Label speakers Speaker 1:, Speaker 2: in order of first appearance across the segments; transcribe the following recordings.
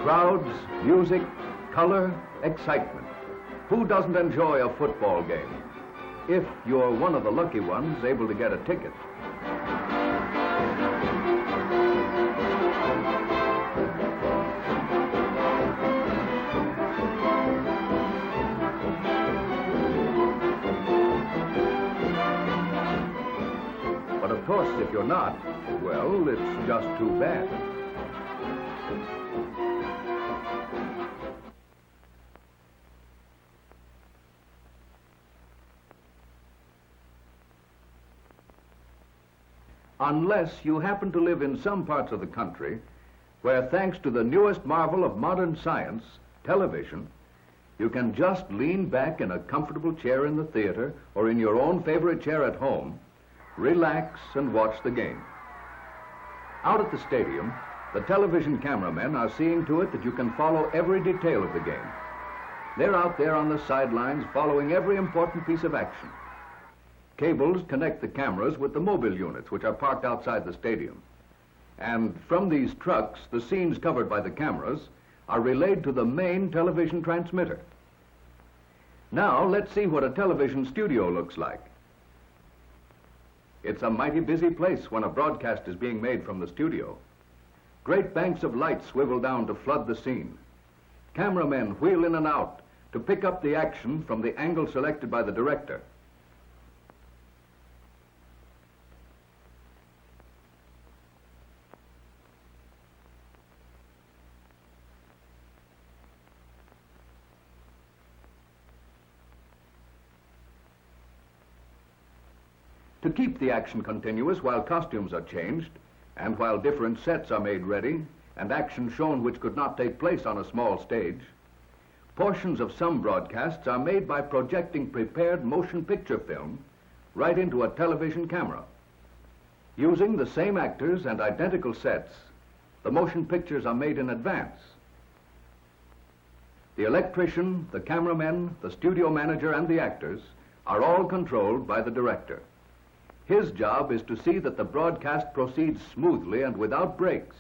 Speaker 1: Crowds, music, color, excitement. Who doesn't enjoy a football game? If you're one of the lucky ones able to get a ticket. But of course, if you're not, well, it's just too bad. Unless you happen to live in some parts of the country where, thanks to the newest marvel of modern science, television, you can just lean back in a comfortable chair in the theater or in your own favorite chair at home, relax and watch the game. Out at the stadium, the television cameramen are seeing to it that you can follow every detail of the game. They're out there on the sidelines following every important piece of action. Cables connect the cameras with the mobile units, which are parked outside the stadium. And from these trucks, the scenes covered by the cameras are relayed to the main television transmitter. Now, let's see what a television studio looks like. It's a mighty busy place when a broadcast is being made from the studio. Great banks of light swivel down to flood the scene. Cameramen wheel in and out to pick up the action from the angle selected by the director. To keep the action continuous while costumes are changed, and while different sets are made ready, and action shown which could not take place on a small stage, portions of some broadcasts are made by projecting prepared motion picture film right into a television camera. Using the same actors and identical sets, the motion pictures are made in advance. The electrician, the cameramen, the studio manager, and the actors are all controlled by the director. His job is to see that the broadcast proceeds smoothly and without breaks,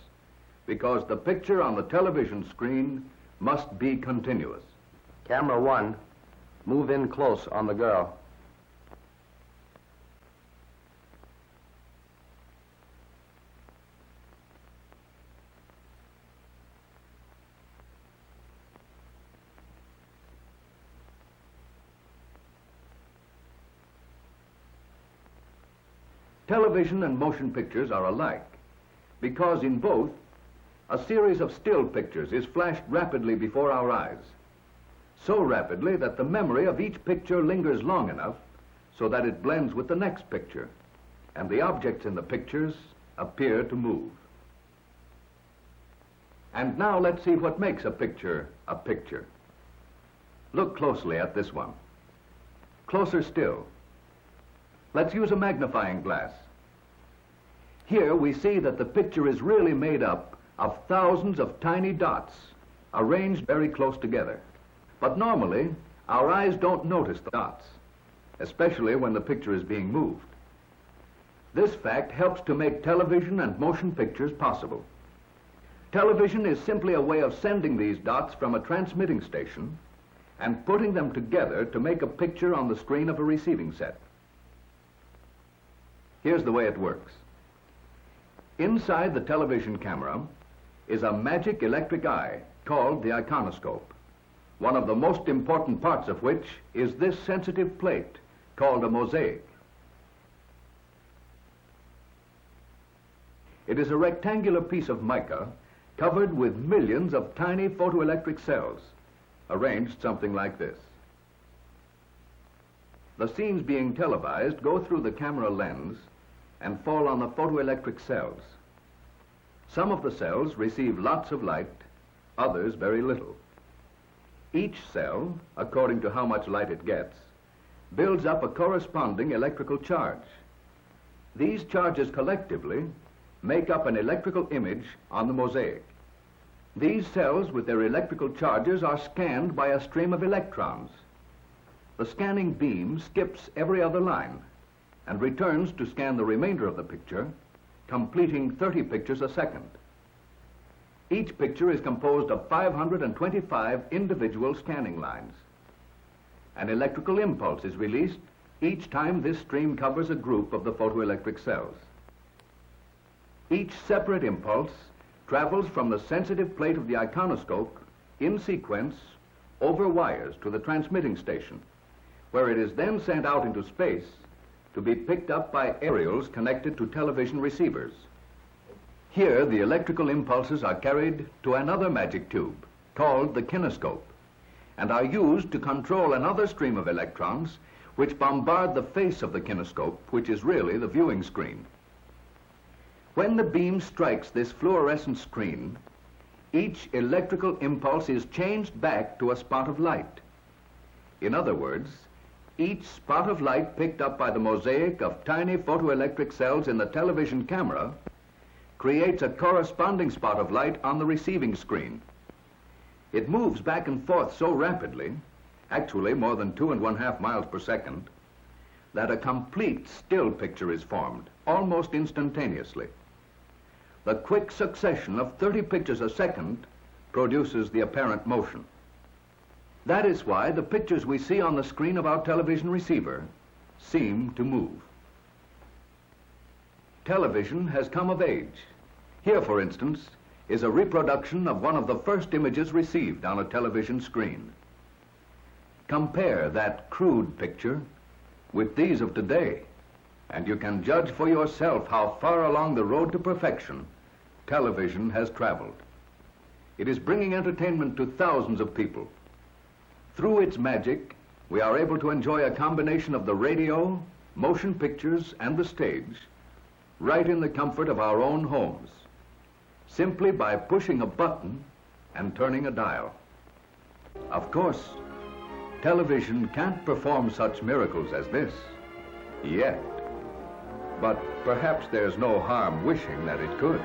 Speaker 1: because the picture on the television screen must be continuous.
Speaker 2: Camera 1, move in close on the girl.
Speaker 1: Television and motion pictures are alike, because in both, a series of still pictures is flashed rapidly before our eyes, so rapidly that the memory of each picture lingers long enough so that it blends with the next picture, and the objects in the pictures appear to move. And now let's see what makes a picture a picture. Look closely at this one. Closer still. Let's use a magnifying glass. Here we see that the picture is really made up of thousands of tiny dots arranged very close together. But normally, our eyes don't notice the dots, especially when the picture is being moved. This fact helps to make television and motion pictures possible. Television is simply a way of sending these dots from a transmitting station and putting them together to make a picture on the screen of a receiving set. Here's the way it works. Inside the television camera is a magic electric eye called the iconoscope, one of the most important parts of which is this sensitive plate called a mosaic. It is a rectangular piece of mica covered with millions of tiny photoelectric cells, arranged something like this. The scenes being televised go through the camera lens and fall on the photoelectric cells. Some of the cells receive lots of light, others very little. Each cell, according to how much light it gets, builds up a corresponding electrical charge. These charges collectively make up an electrical image on the mosaic. These cells with their electrical charges are scanned by a stream of electrons. The scanning beam skips every other line and returns to scan the remainder of the picture, completing 30 pictures a second. Each picture is composed of 525 individual scanning lines. An electrical impulse is released each time this stream covers a group of the photoelectric cells. Each separate impulse travels from the sensitive plate of the iconoscope in sequence over wires to the transmitting station, where it is then sent out into space to be picked up by aerials connected to television receivers. Here, the electrical impulses are carried to another magic tube called the kinescope and are used to control another stream of electrons which bombard the face of the kinescope, which is really the viewing screen. When the beam strikes this fluorescent screen, each electrical impulse is changed back to a spot of light. In other words, each spot of light picked up by the mosaic of tiny photoelectric cells in the television camera creates a corresponding spot of light on the receiving screen. It moves back and forth so rapidly, actually more than 2.5 miles per second, that a complete still picture is formed, almost instantaneously. The quick succession of 30 pictures a second produces the apparent motion. That is why the pictures we see on the screen of our television receiver seem to move. Television has come of age. Here, for instance, is a reproduction of one of the first images received on a television screen. Compare that crude picture with these of today, and you can judge for yourself how far along the road to perfection television has traveled. It is bringing entertainment to thousands of people. Through its magic, we are able to enjoy a combination of the radio, motion pictures, and the stage, right in the comfort of our own homes, simply by pushing a button and turning a dial. Of course, television can't perform such miracles as this, yet. But perhaps there's no harm wishing that it could.